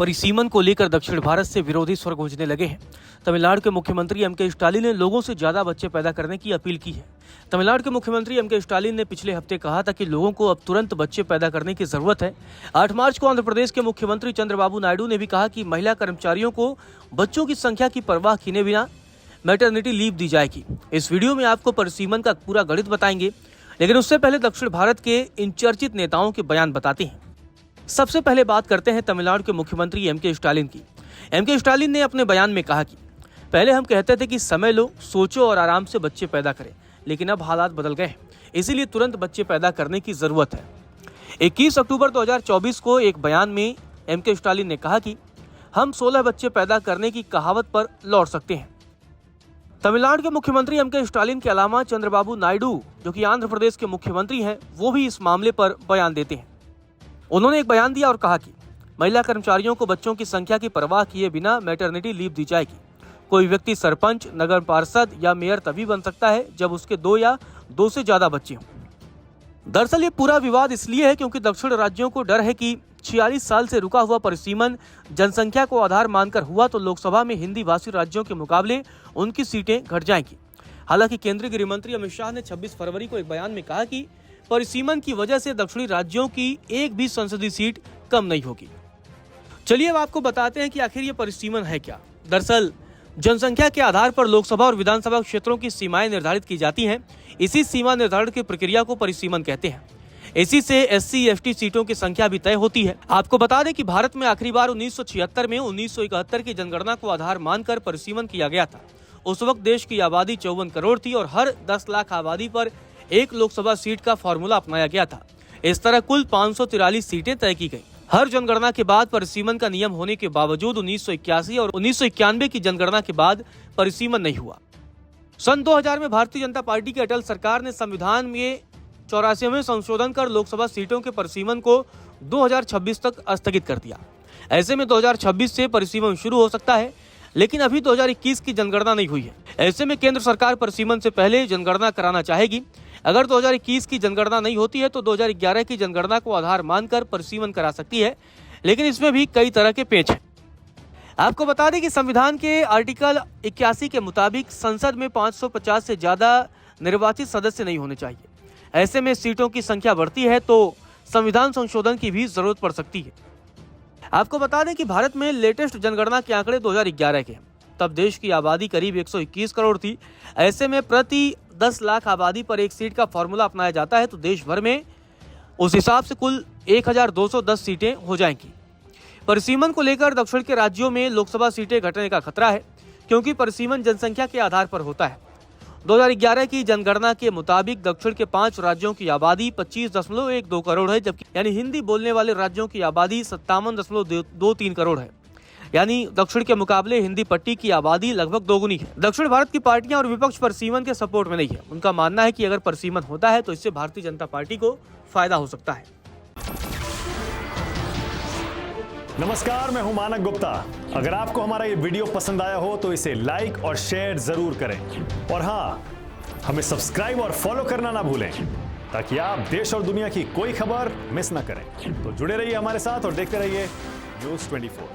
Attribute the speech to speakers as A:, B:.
A: परिसीमन को लेकर दक्षिण भारत से विरोधी स्वर गूंजने लगे हैं। तमिलनाडु के मुख्यमंत्री एम के स्टालिन ने लोगों से ज्यादा बच्चे पैदा करने की अपील की है। तमिलनाडु के मुख्यमंत्री एम के स्टालिन ने पिछले हफ्ते कहा था कि लोगों को अब तुरंत बच्चे पैदा करने की जरूरत है। 8 मार्च को आंध्र प्रदेश के मुख्यमंत्री चंद्रबाबू नायडू ने भी कहा कि महिला कर्मचारियों को बच्चों की संख्या की परवाह किए बिना मैटरनिटी लीव दी जाएगी। इस वीडियो में आपको परिसीमन का पूरा गणित बताएंगे, लेकिन उससे पहले दक्षिण भारत के इन चर्चित नेताओं के बयान बताते हैं। सबसे पहले बात करते हैं तमिलनाडु के मुख्यमंत्री एम के स्टालिन की। एम के स्टालिन ने अपने बयान में कहा कि पहले हम कहते थे कि समय लो, सोचो और आराम से बच्चे पैदा करें, लेकिन अब हालात बदल गए हैं, इसीलिए तुरंत बच्चे पैदा करने की जरूरत है। 21 अक्टूबर 2024 को एक बयान में एम के स्टालिन ने कहा कि हम 16 बच्चे पैदा करने की कहावत पर लौट सकते हैं। तमिलनाडु के मुख्यमंत्री एम के स्टालिन के अलावा चंद्रबाबू नायडू, जो कि आंध्र प्रदेश के मुख्यमंत्री हैं, वो भी इस मामले पर बयान देते हैं। उन्होंने एक बयान दिया और कहा कि महिला कर्मचारियों को बच्चों की संख्या की परवाह किए बिना मैटरनिटी लीव दी जाएगी। कोई व्यक्ति सरपंच, नगर पार्षद या मेयर तभी बन सकता है जब उसके 2 या 2 से ज्यादा बच्चे हों। दरअसल ये पूरा विवाद इसलिए है क्योंकि दक्षिण राज्यों को डर है कि 46 साल से रुका हुआ परिसीमन जनसंख्या को आधार मानकर हुआ तो लोकसभा में हिंदी भाषी राज्यों के मुकाबले उनकी सीटें घट जाएंगी। हालांकि केंद्रीय गृह मंत्री अमित शाह ने 26 फरवरी को एक बयान में कहा कि परिसीमन की वजह से दक्षिणी राज्यों की एक भी संसदीय सीट कम नहीं होगी। चलिए अब आपको बताते हैं कि आखिर ये परिसीमन है क्या। दरअसल जनसंख्या के आधार पर लोकसभा और विधानसभा क्षेत्रों की सीमाएं निर्धारित की जाती हैं। इसी सीमा निर्धारण की प्रक्रिया को परिसीमन कहते हैं। इसी से SC ST सीटों की संख्या भी तय होती है। आपको बता दें कि भारत में आखिरी बार 1976 में 1971 की जनगणना को आधार मानकर परिसीमन किया गया था। उस वक्त देश की आबादी 54 करोड़ थी और हर 10 लाख आबादी पर एक लोकसभा सीट का फॉर्मूला अपनाया गया था। इस तरह कुल 543 सीटें तय की गई। हर जनगणना के बाद परिसीमन का नियम होने के बावजूद 1981 और 1991 की जनगणना के बाद परिसीमन नहीं हुआ। सन 2000 में भारतीय जनता पार्टी की अटल सरकार ने संविधान में 84वें संशोधन कर लोकसभा सीटों के परिसीमन को 2026 तक स्थगित कर दिया। ऐसे में 2026 से परिसीमन शुरू हो सकता है, लेकिन अभी 2021 की जनगणना नहीं हुई है। ऐसे में केंद्र सरकार परिसीमन से पहले जनगणना कराना चाहेगी। अगर 2021 की जनगणना नहीं होती है तो 2011 की जनगणना को आधार मानकर परिसीमन करा सकती है, लेकिन इसमें भी कई तरह के पेच हैं। आपको बता दें कि संविधान के आर्टिकल 81 के मुताबिक संसद में 550 से ज्यादा निर्वाचित सदस्य नहीं होने चाहिए। ऐसे में सीटों की संख्या बढ़ती है तो संविधान संशोधन की भी जरूरत पड़ सकती है। आपको बता दें कि भारत में लेटेस्ट जनगणना के आंकड़े 2011 के हैं। तब देश की आबादी करीब 121 करोड़ थी। ऐसे में प्रति 10 लाख आबादी पर एक सीट का फॉर्मूला अपनाया जाता है तो देश भर में उस हिसाब से कुल 1210 सीटें हो जाएंगी। परिसीमन को लेकर दक्षिण के राज्यों में लोकसभा सीटें घटने का खतरा है, क्योंकि परिसीमन जनसंख्या के आधार पर होता है। 2011 की जनगणना के मुताबिक दक्षिण के 5 राज्यों की आबादी 25.12 करोड़ है, जबकि यानी हिंदी बोलने वाले राज्यों की आबादी 57.23 करोड़ है। यानी दक्षिण के मुकाबले हिंदी पट्टी की आबादी लगभग दोगुनी है। दक्षिण भारत की पार्टियां और विपक्ष परिसीमन के सपोर्ट में नहीं है। उनका मानना है कि अगर परिसीमन होता है तो इससे भारतीय जनता पार्टी को फायदा हो सकता है।
B: नमस्कार, मैं हूं मानक गुप्ता। अगर आपको हमारा ये वीडियो पसंद आया हो तो इसे लाइक और शेयर जरूर करें, और हाँ, हमें सब्सक्राइब और फॉलो करना ना भूलें ताकि आप देश और दुनिया की कोई खबर मिस ना करें। तो जुड़े रहिए हमारे साथ और देखते रहिए News 24।